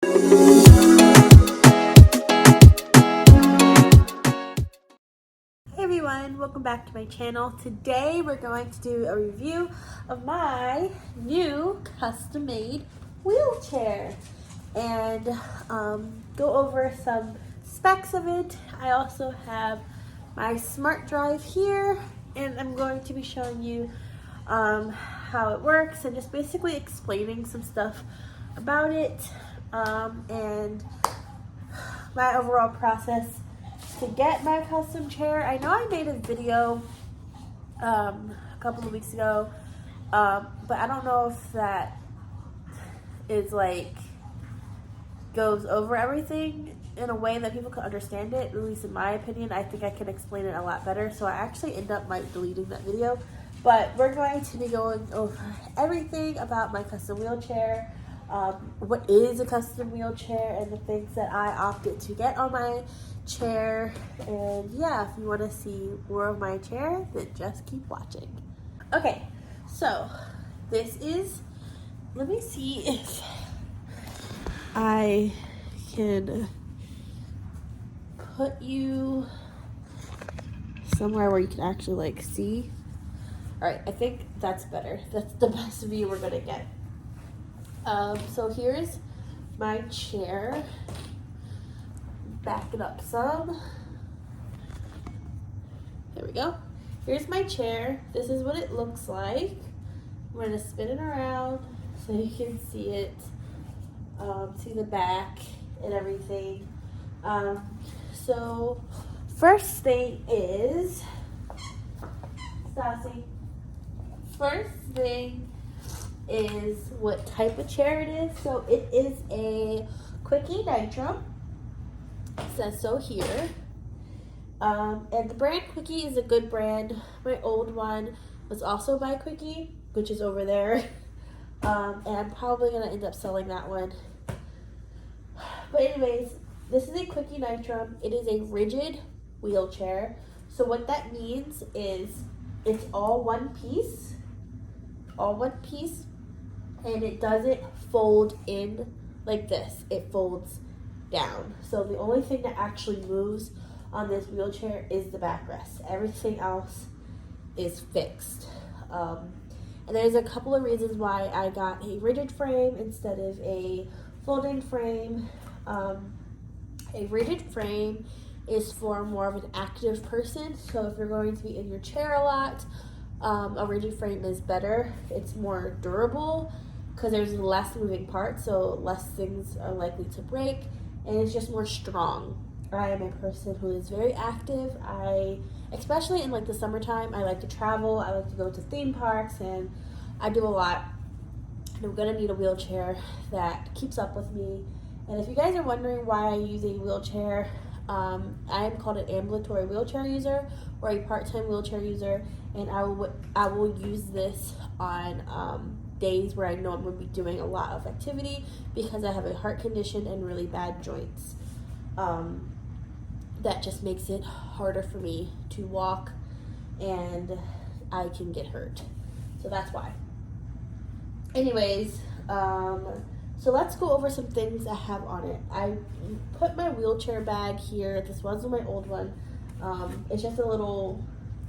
Hey everyone, welcome back to my channel. Today we're going to do a review of my new custom-made wheelchair and go over some specs of it. I also have my SmartDrive here and I'm going to be showing you how it works and just basically explaining some stuff about it and my overall process to get my custom chair. I know I made a video a couple of weeks ago, but I don't know if that is like goes over everything in a way that people can understand it. At least in my opinion, I think I can explain it a lot better. So I actually end up deleting that video. But we're going to be going over everything about my custom wheelchair. What is a custom wheelchair and the things that I opted to get on my chair. And yeah, if you want to see more of my chair, then just keep watching. Okay, so this is, let me see if I can put you somewhere where you can actually like see. All right, I think that's better. That's the best view we're gonna get. So here's my chair. Back it up some. There we go. Here's my chair. This is what it looks like. We're gonna spin it around so you can see it, see the back and everything. So first thing is, Stassi, first thing is what type of chair it is. So it is a Quickie Nitro. It says so here. And the brand Quickie is a good brand. My old one was also by Quickie, which is over there. And I'm probably gonna end up selling that one. But anyways, this is a Quickie Nitro. It is a rigid wheelchair. So what that means is it's all one piece, and it doesn't fold in like this. It folds down. So the only thing that actually moves on this wheelchair is the backrest. Everything else is fixed. And there's a couple of reasons why I got a rigid frame instead of a folding frame. A rigid frame is for more of an active person. So if you're going to be in your chair a lot, a rigid frame is better. It's more durable because there's less moving parts, so less things are likely to break, and it's just more strong. I am a person who is very active. Especially in like the summertime, I like to travel. I like to go to theme parks, and I do a lot. And I'm gonna need a wheelchair that keeps up with me. And if you guys are wondering why I use a wheelchair, I am called an ambulatory wheelchair user or a part-time wheelchair user, and I will use this on days where I know I'm going to be doing a lot of activity because I have a heart condition and really bad joints. That just makes it harder for me to walk, and I can get hurt. So that's why. Anyways, so let's go over some things I have on it. I put my wheelchair bag here. This was my old one. It's just a little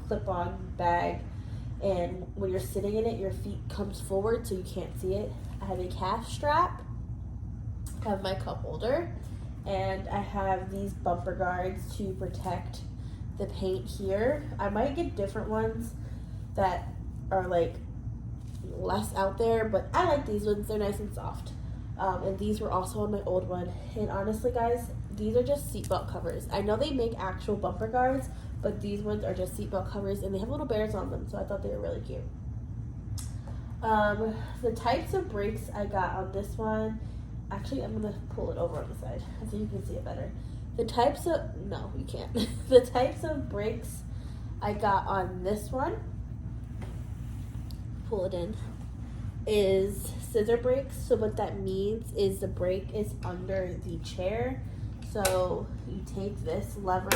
clip-on bag, and when you're sitting in it, your feet comes forward so you can't see it. I have a calf strap. I have my cup holder, and I have these bumper guards to protect the paint here. I might get different ones that are like less out there, but I like these ones. They're nice and soft. And these were also on my old one. And honestly, guys, these are just seatbelt covers. I know they make actual bumper guards, but these ones are just seatbelt covers, and they have little bears on them, so I thought they were really cute. The types of brakes I got on this one, actually, I'm gonna pull it over on the side so you can see it better. The types of, no, you can't. The types of brakes I got on this one, pull it in, is scissor brakes. So what that means is the brake is under the chair. So you take this lever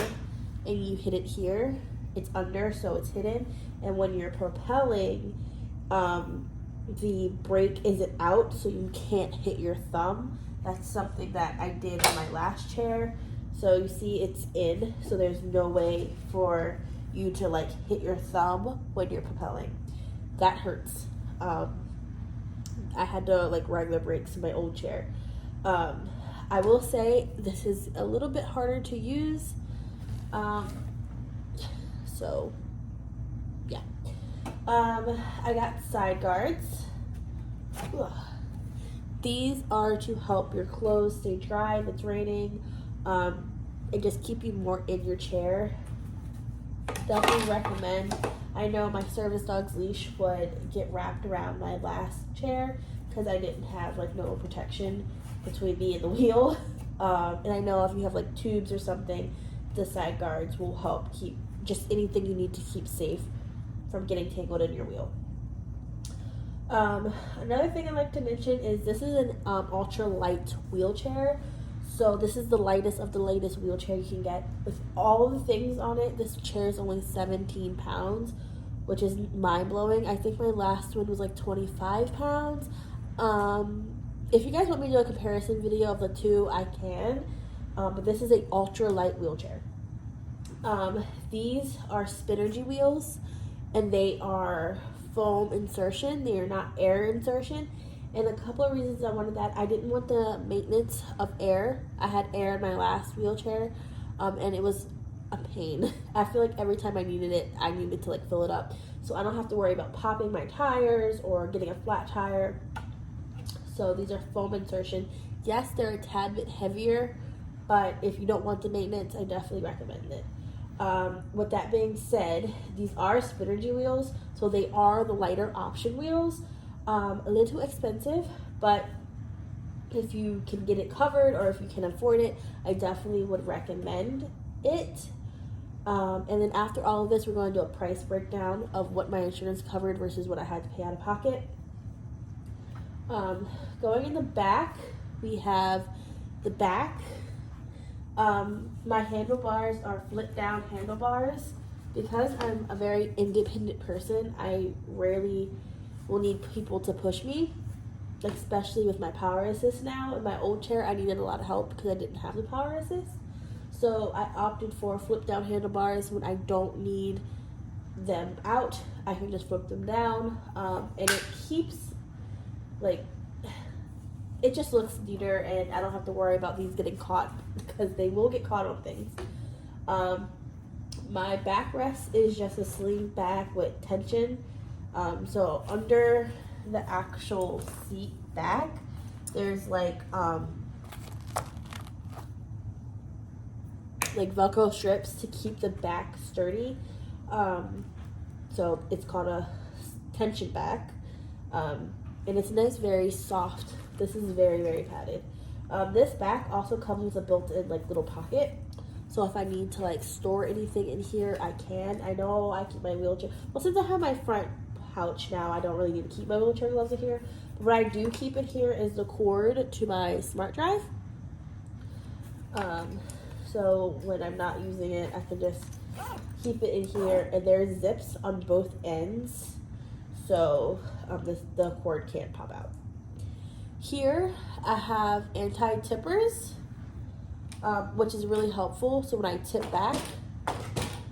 and you hit it here. It's under, so it's hidden. And when you're propelling, the brake isn't out, so you can't hit your thumb. That's something that I did on my last chair. So you see it's in, so there's no way for you to like hit your thumb when you're propelling. That hurts. I had to like regular brakes in my old chair. I will say this is a little bit harder to use. So yeah. I got side guards. Ugh. These are to help your clothes stay dry if it's raining, and just keep you more in your chair. Definitely recommend. I know my service dog's leash would get wrapped around my last chair because I didn't have like no protection between me and the wheel. And I know if you have like tubes or something, the side guards will help keep just anything you need to keep safe from getting tangled in your wheel. Another thing I'd like to mention is this is an ultra light wheelchair. So this is the lightest of the latest wheelchair you can get. With all the things on it, this chair is only 17 pounds, which is mind-blowing. I think my last one was like 25 pounds. If you guys want me to do a comparison video of the two, I can. But this is an ultra light wheelchair. These are Spinergy wheels, and they are foam insertion. They are not air insertion. And a couple of reasons I wanted that, I didn't want the maintenance of air. I had air in my last wheelchair, and it was a pain. I feel like every time I needed it, I needed to like fill it up. So I don't have to worry about popping my tires or getting a flat tire. So these are foam insertion. Yes, they're a tad bit heavier, but if you don't want the maintenance, I definitely recommend it. With that being said, these are Spinergy wheels, so they are the lighter option wheels. A little expensive, but if you can get it covered or if you can afford it, I definitely would recommend it. And then after all of this, we're going to do a price breakdown of what my insurance covered versus what I had to pay out of pocket. Going in the back, we have the back. My handlebars are flip down handlebars. Because I'm a very independent person, I rarely will need people to push me, especially with my power assist now. In my old chair, I needed a lot of help because I didn't have the power assist. So I opted for flip down handlebars. When I don't need them out, I can just flip them down. And it keeps, like, it just looks neater, and I don't have to worry about these getting caught because they will get caught on things. My backrest is just a sling back with tension. So under the actual seat back, there's like Velcro strips to keep the back sturdy. So it's called a tension back. And it's nice, very soft. This is very, very padded. This back also comes with a built-in like little pocket. So if I need to like store anything in here, I can. I know I keep my wheelchair. Well, since I have my front pouch now, I don't really need to keep my wheelchair gloves in here. But what I do keep in here is the cord to my SmartDrive. So when I'm not using it, I can just keep it in here. And there's zips on both ends, so the cord can't pop out. Here I have anti-tippers, which is really helpful. So when I tip back,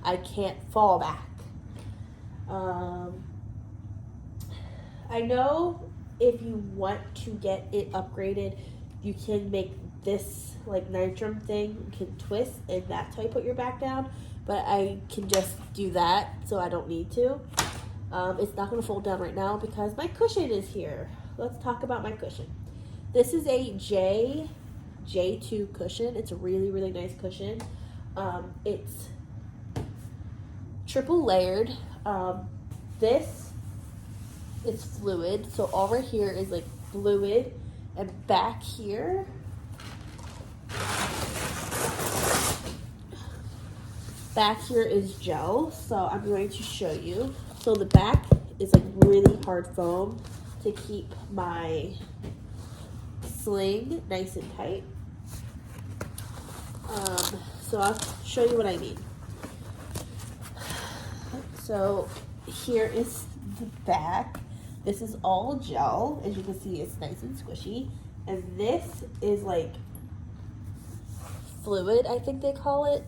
I can't fall back. I know if you want to get it upgraded, you can make this like nitrum thing, you can twist, and that's how you put your back down. But I can just do that, so I don't need to. It's not going to fold down right now because my cushion is here. Let's talk about my cushion. This is a J2 cushion. It's a really, really nice cushion. It's triple layered. This is fluid, so over here is like fluid, and back here is gel. So I'm going to show you. So the back is like really hard foam to keep my sling nice and tight. So I'll show you what I mean. So here is the back. This is all gel. As you can see, it's nice and squishy. And this is like fluid, I think they call it.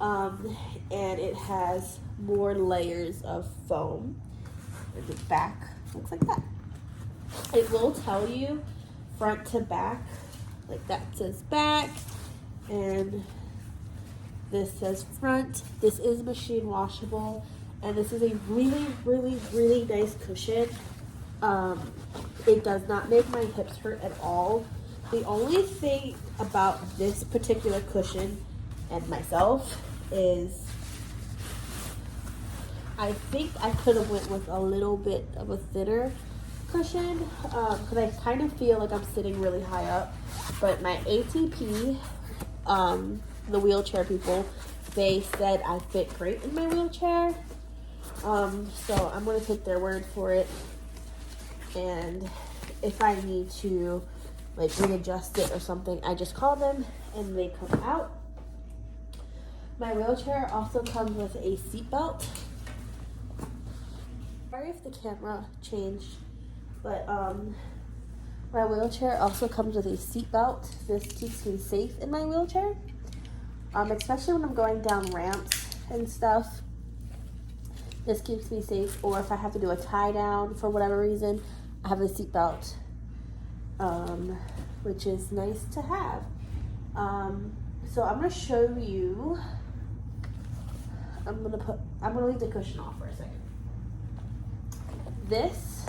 And it has more layers of foam. And the back looks like that. It will tell you front to back, like that says back, and this says front. This is machine washable, and this is a really, really, really nice cushion. It does not make my hips hurt at all. The only thing about this particular cushion and myself is I think I could have went with a little bit of a thinner cushion because I kind of feel like I'm sitting really high up. But my ATP, the wheelchair people, they said I fit great in my wheelchair. So I'm going to take their word for it. And if I need to like readjust it or something, I just call them and they come out. My wheelchair also comes with a seat belt. Sorry if the camera changed, but my wheelchair also comes with a seat belt. This keeps me safe in my wheelchair, especially when I'm going down ramps and stuff. This keeps me safe, or if I have to do a tie down for whatever reason, I have a seat belt, which is nice to have. So I'm gonna show you. I'm gonna leave the cushion off for a second. This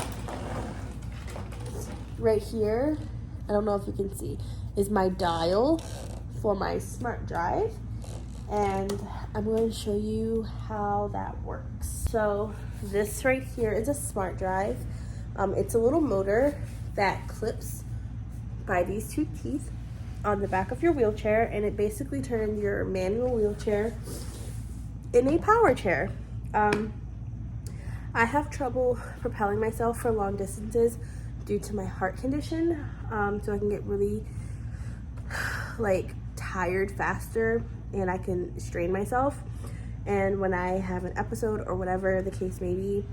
right here, I don't know if you can see, is my dial for my SmartDrive, and I'm going to show you how that works. So this right here is a SmartDrive. It's a little motor that clips by these two teeth on the back of your wheelchair, and it basically turns your manual wheelchair in a power chair. I have trouble propelling myself for long distances due to my heart condition, so I can get really like tired faster and I can strain myself, and when I have an episode or whatever the case may be,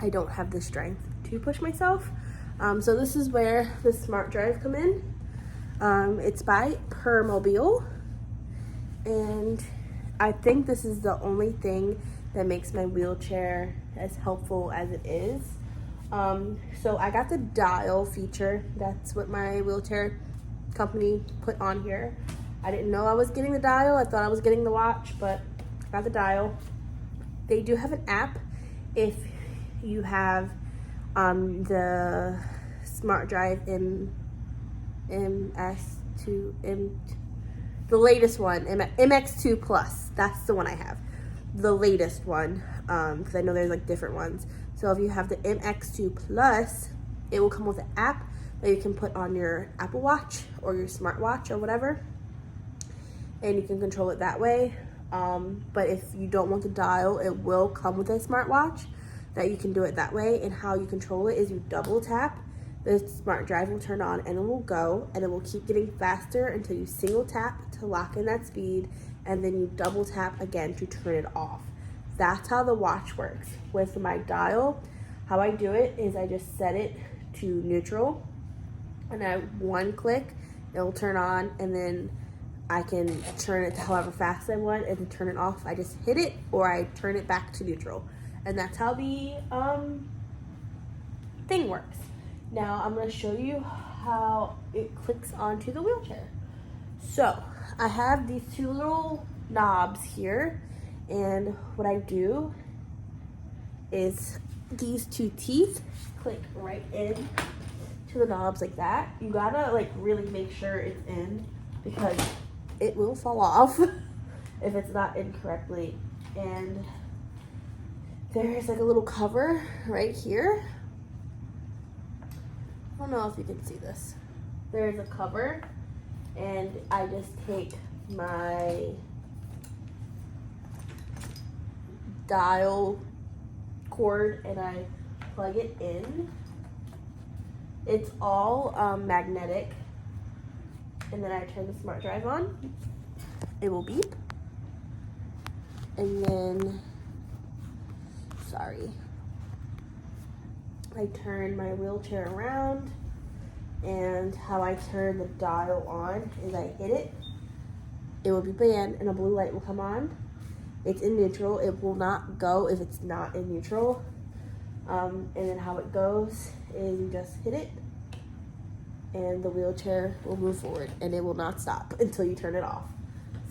I don't have the strength to push myself. So this is where the SmartDrive come in. It's by Permobile, and I think this is the only thing that makes my wheelchair as helpful as it is. So I got the dial feature. That's what my wheelchair company put on here. I didn't know I was getting the dial. I thought I was getting the watch, but I got the dial. They do have an app if you have the SmartDrive the latest one, MX2 Plus. That's the one I have, the latest one, because I know there's like different ones. So if you have the MX2 Plus, it will come with an app that you can put on your Apple Watch or your smartwatch or whatever, and you can control it that way. But if you don't want the dial, it will come with a smartwatch that you can do it that way. And how you control it is you double tap, the SmartDrive will turn on and it will go, and it will keep getting faster until you single tap to lock in that speed, and then you double tap again to turn it off. That's how the watch works. With my dial, how I do it is I just set it to neutral, and I one click, it will turn on, and then I can turn it to however fast I want, and to turn it off, I just hit it, or I turn it back to neutral. And that's how the thing works. Now I'm going to show you how it clicks onto the wheelchair. So I have these two little knobs here, and what I do is these two teeth click right in to the knobs like that. You gotta like really make sure it's in, because it will fall off if it's not in correctly. And there's like a little cover right here. I don't know if you can see this. There's a cover, and I just take my dial cord and I plug it in. It's all magnetic, and then I turn the SmartDrive on. It will beep, and then I turn my wheelchair around, And how I turn the dial on is I hit it, it will be banned and a blue light will come on. It's in neutral. It will not go if it's not in neutral. And then how it goes is you just hit it and the wheelchair will move forward and it will not stop until you turn it off.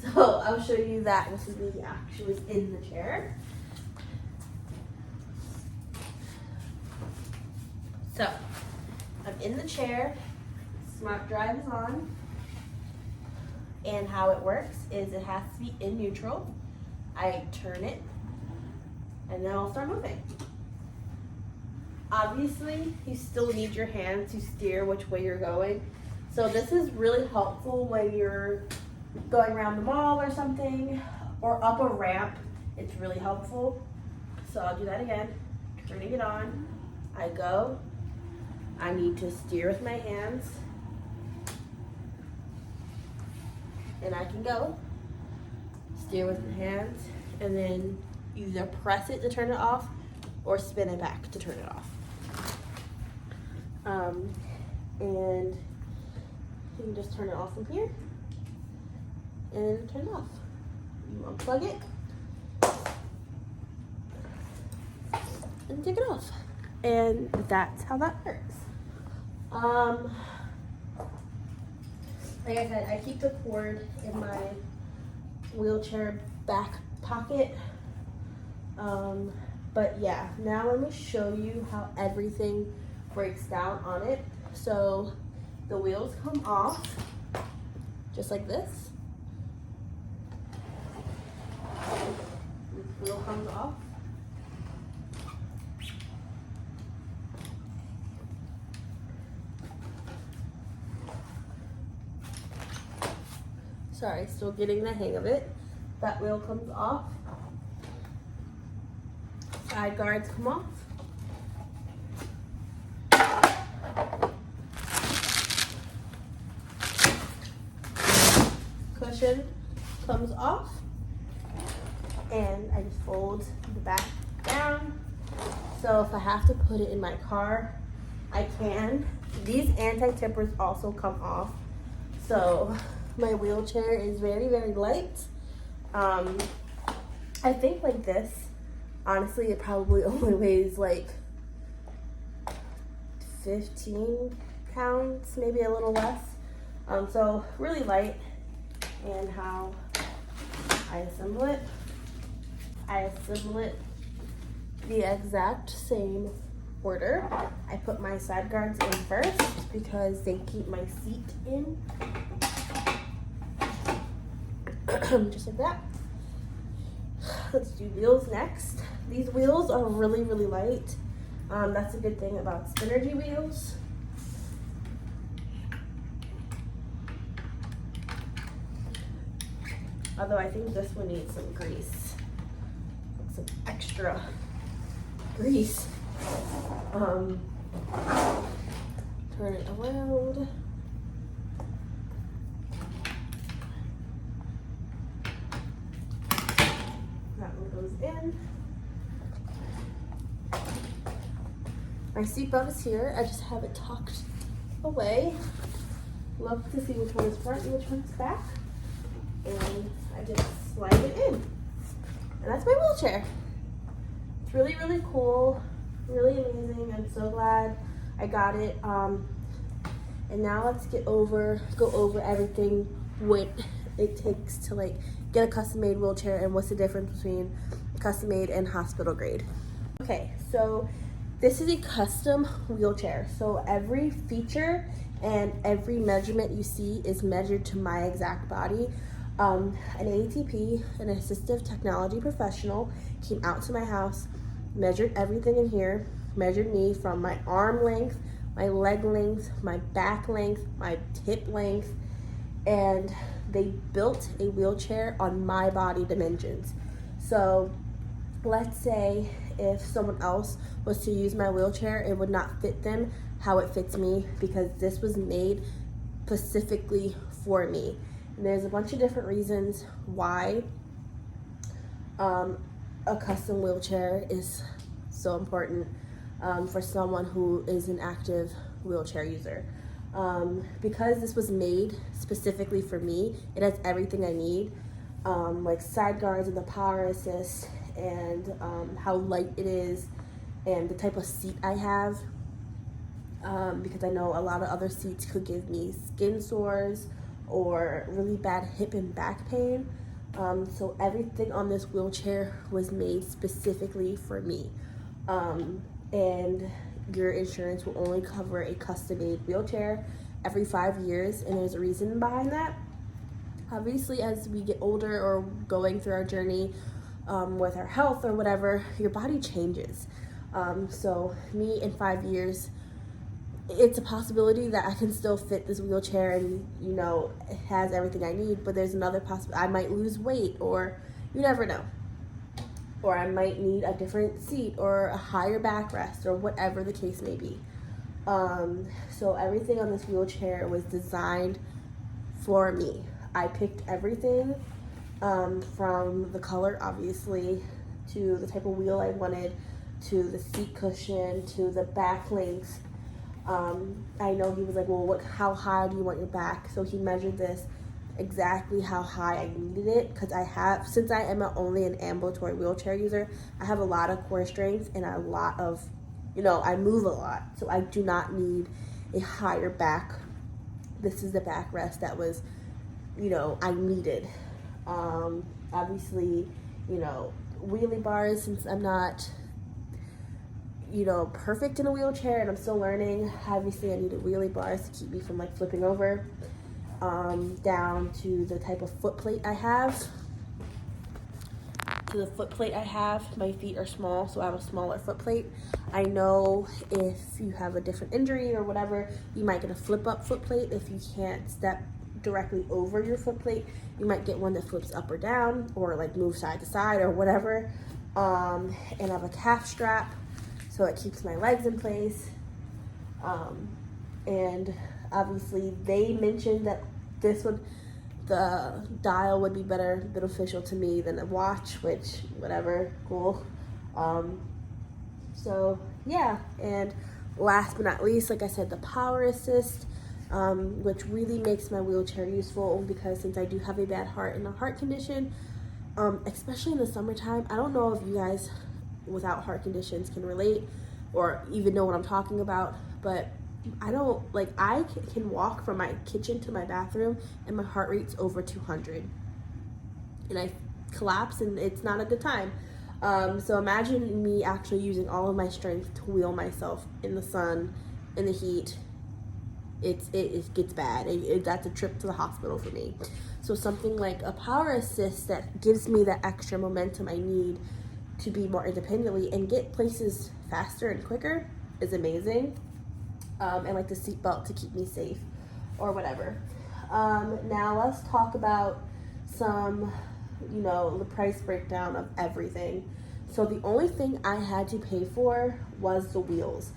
So I'll show you that. This is me actually in the chair. So I'm in the chair, SmartDrive is on, and how it works is it has to be in neutral. I turn it, and then I'll start moving. Obviously, you still need your hand to steer which way you're going. So this is really helpful when you're going around the mall or something, or up a ramp. It's really helpful. So I'll do that again, turning it on. I go. I need to steer with my hands. And I can go. Steer with my hands. And then either press it to turn it off or spin it back to turn it off. And you can just turn it off from here. And turn it off. You unplug it. And take it off. And that's how that works. Like I said, I keep the cord in my wheelchair back pocket. But yeah, now let me show you how everything breaks down on it. So the wheels come off just like this. This wheel comes off. Sorry, still getting the hang of it. That wheel comes off. Side guards come off. Cushion comes off. And I just fold the back down. So if I have to put it in my car, I can. These anti-tippers also come off. So my wheelchair is very, very light. I think like this, honestly, it probably only weighs like 15 pounds, maybe a little less. So really light. And how I assemble it. I assemble it the exact same order. I put my side guards in first because they keep my seat in. Just like that. Let's do wheels next. These wheels are really, really light. That's a good thing about Synergy wheels. Although I think this one needs some grease. Some extra grease. Turn it around. That one goes in. My seatbelt is here. I just have it tucked away. Love to see which one is front and which one's back. And I just slide it in. And that's my wheelchair. It's really, really cool. Really amazing. I'm so glad I got it. And now let's go over everything what it takes to like get a custom made wheelchair and what's the difference between custom made and hospital grade. Okay, so this is a custom wheelchair. So every feature and every measurement you see is measured to my exact body. An ATP, an assistive technology professional, came out to my house, measured everything in here, measured me from my arm length, my leg length, my back length, my hip length, and they built a wheelchair on my body dimensions. So let's say if someone else was to use my wheelchair, it would not fit them how it fits me because this was made specifically for me. And there's a bunch of different reasons why a custom wheelchair is so important for someone who is an active wheelchair user. Because this was made specifically for me, it has everything I need, like side guards and the power assist, and how light it is, and the type of seat I have, because I know a lot of other seats could give me skin sores or really bad hip and back pain. So everything on this wheelchair was made specifically for me. And your insurance will only cover a custom-made wheelchair every 5 years, and there's a reason behind that. Obviously, as we get older or going through our journey with our health or whatever, your body changes. So me in 5 years, it's a possibility that I can still fit this wheelchair and, you know, it has everything I need, but there's another possibility. I might lose weight, or you never know. Or I might need a different seat or a higher backrest, or whatever the case may be. So everything on this wheelchair was designed for me. I picked everything from the color, obviously, to the type of wheel I wanted, to the seat cushion, to the back length. I know he was like, well, how high do you want your back? So he measured this exactly how high I needed it, because since I am only an ambulatory wheelchair user, I have a lot of core strength and a lot of, I move a lot, so I do not need a higher back. This is the backrest that was, I needed. Obviously, wheelie bars, since I'm not, perfect in a wheelchair and I'm still learning, obviously I needed wheelie bars to keep me from like flipping over. Down to the type of foot plate I have. My feet are small, so I have a smaller foot plate. I know if you have a different injury or whatever, you might get a flip up foot plate. If you can't step directly over your foot plate, you might get one that flips up or down, or like move side to side or whatever. And I have a calf strap, so it keeps my legs in place. And obviously they mentioned that the dial would be beneficial to me than a watch, which, whatever, cool. So yeah, and last but not least, like I said, the power assist, which really makes my wheelchair useful, because since I do have a bad heart and a heart condition, especially in the summertime, I don't know if you guys without heart conditions can relate or even know what I'm talking about, but I can walk from my kitchen to my bathroom and my heart rate's over 200, and I collapse, and it's not a good time. So imagine me actually using all of my strength to wheel myself in the sun, in the heat. It gets bad. That's a trip to the hospital for me. So something like a power assist that gives me that extra momentum I need to be more independently and get places faster and quicker is amazing. And like the seatbelt to keep me safe or whatever. Now let's talk about some, the price breakdown of everything. So the only thing I had to pay for was the wheels.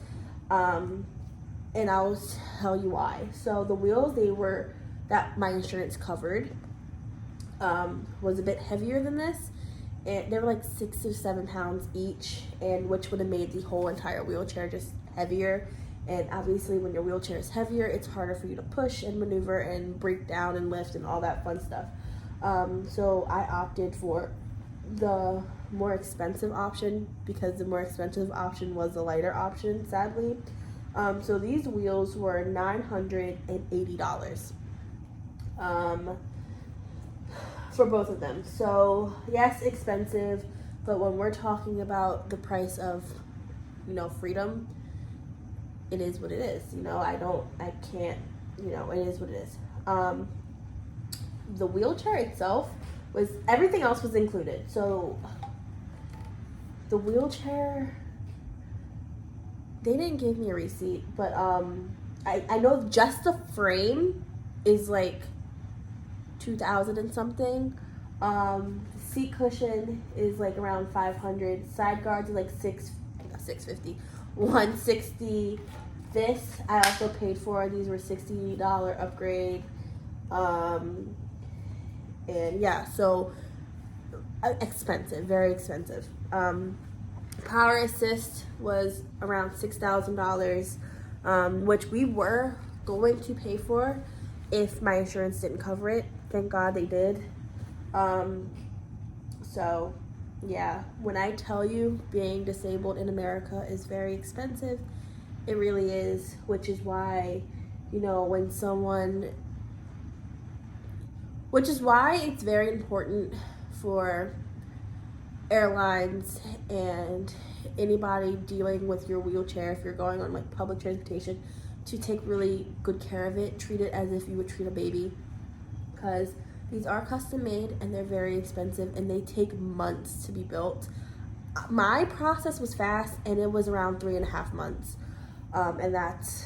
And I'll tell you why. So the wheels, that my insurance covered, was a bit heavier than this. And they were like 6 or 7 pounds each, and which would have made the whole entire wheelchair just heavier. And obviously when your wheelchair is heavier, it's harder for you to push and maneuver and break down and lift and all that fun stuff. So I opted for the more expensive option, because the more expensive option was the lighter option, sadly. So these wheels were $980 for both of them. So yes, expensive, but when we're talking about the price of, freedom, it is what it is. It is what it is. The wheelchair itself everything else was included. So the wheelchair, they didn't give me a receipt, but I know just the frame is like $2,000 and something. Seat cushion is like around $500. Side guards are like $650. $160. This I also paid for. These were $60 upgrade. And yeah, so expensive, very expensive. Power assist was around $6,000, which we were going to pay for if my insurance didn't cover it. Thank God they did. So yeah, when I tell you being disabled in America is very expensive, it really is, which is why, you know, which is why it's very important for airlines and anybody dealing with your wheelchair, if you're going on like public transportation, to take really good care of it. Treat it as if you would treat a baby, because these are custom made and they're very expensive and they take months to be built. My process was fast and it was around 3.5 months, and that's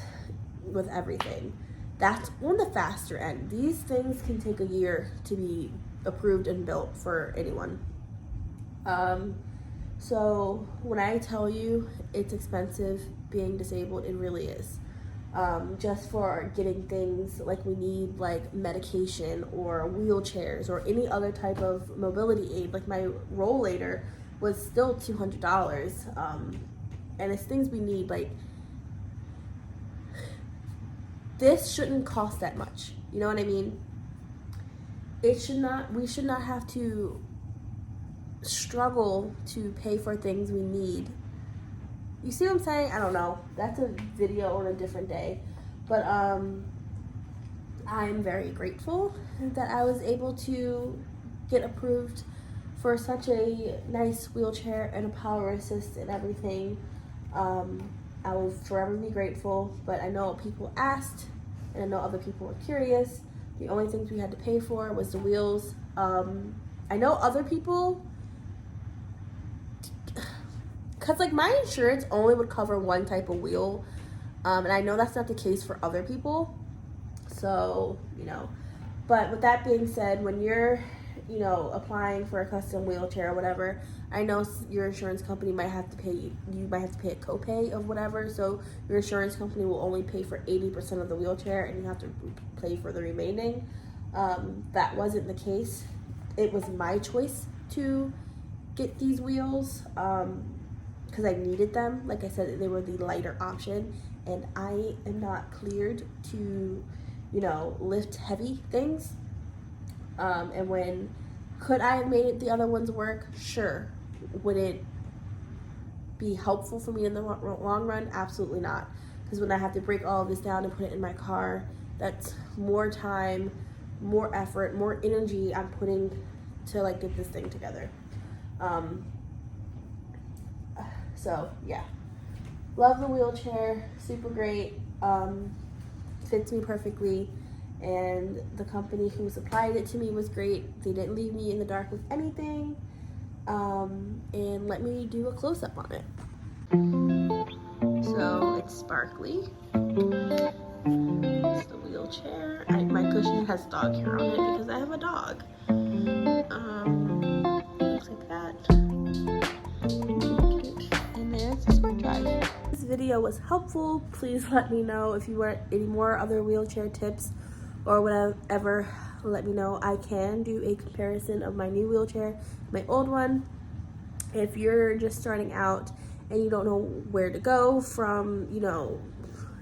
with everything. That's on the faster end. These things can take a year to be approved and built for anyone. So when I tell you it's expensive being disabled, it really is. Just for getting things like we need, like medication or wheelchairs or any other type of mobility aid, like my rollator was still $200. And it's things we need. Like, this shouldn't cost that much. You know what I mean? We should not have to struggle to pay for things we need. You see what I'm saying? I don't know. That's a video on a different day. But I'm very grateful that I was able to get approved for such a nice wheelchair and a power assist and everything. I will forever be grateful, but I know people asked and I know other people were curious. The only things we had to pay for was the wheels. I know other people, because like my insurance only would cover one type of wheel, and I know that's not the case for other people. So, you know, but with that being said, when you're, you know, applying for a custom wheelchair or whatever, I know your insurance company might have to pay, you might have to pay a copay of whatever, so your insurance company will only pay for 80% of the wheelchair and you have to pay for the remaining. That wasn't the case. It was my choice to get these wheels, because I needed them. Like I said, they were the lighter option, and I am not cleared to, you know, lift heavy things. And when could I have made the other ones work? Sure. Would it be helpful for me in the long run? Absolutely not. Because when I have to break all of this down and put it in my car, that's more time, more effort, more energy I'm putting to like get this thing together. So yeah, love the wheelchair, super great, fits me perfectly, and the company who supplied it to me was great. They didn't leave me in the dark with anything, and let me do a close-up on it. So it's sparkly. It's the wheelchair. My cushion has dog hair on it because I have a dog. Looks like that. And there's the SmartDrive. This video was helpful. Please let me know if you want any more other wheelchair tips or whatever. Let me know. I can do a comparison of my new wheelchair, my old one. If you're just starting out and you don't know where to go from, you know,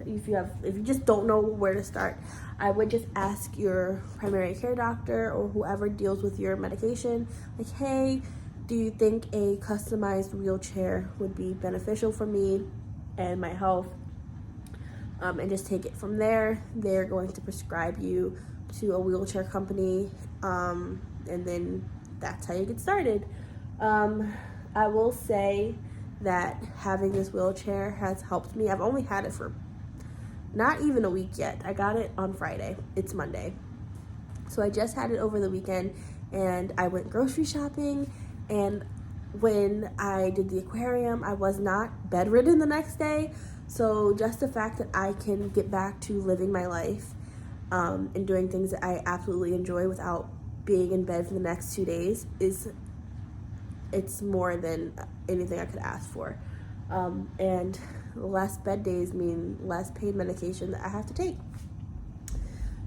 if you just don't know where to start, I would just ask your primary care doctor or whoever deals with your medication, like, hey, do you think a customized wheelchair would be beneficial for me and my health? And just take it from there. They're going to prescribe you to a wheelchair company, and then that's how you get started. I will say that having this wheelchair has helped me. I've only had it for not even a week yet. I got it on Friday. It's Monday. So I just had it over the weekend, and I went grocery shopping, and when I did the aquarium, I was not bedridden the next day. So just the fact that I can get back to living my life, and doing things that I absolutely enjoy without being in bed for the next 2 days it's more than anything I could ask for. And less bed days mean less pain medication that I have to take.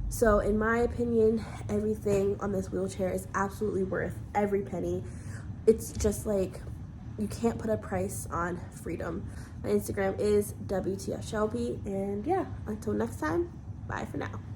So in my opinion, everything on this wheelchair is absolutely worth every penny. It's just like, you can't put a price on freedom. My Instagram is WTFShelby, and yeah, until next time, Bye for now.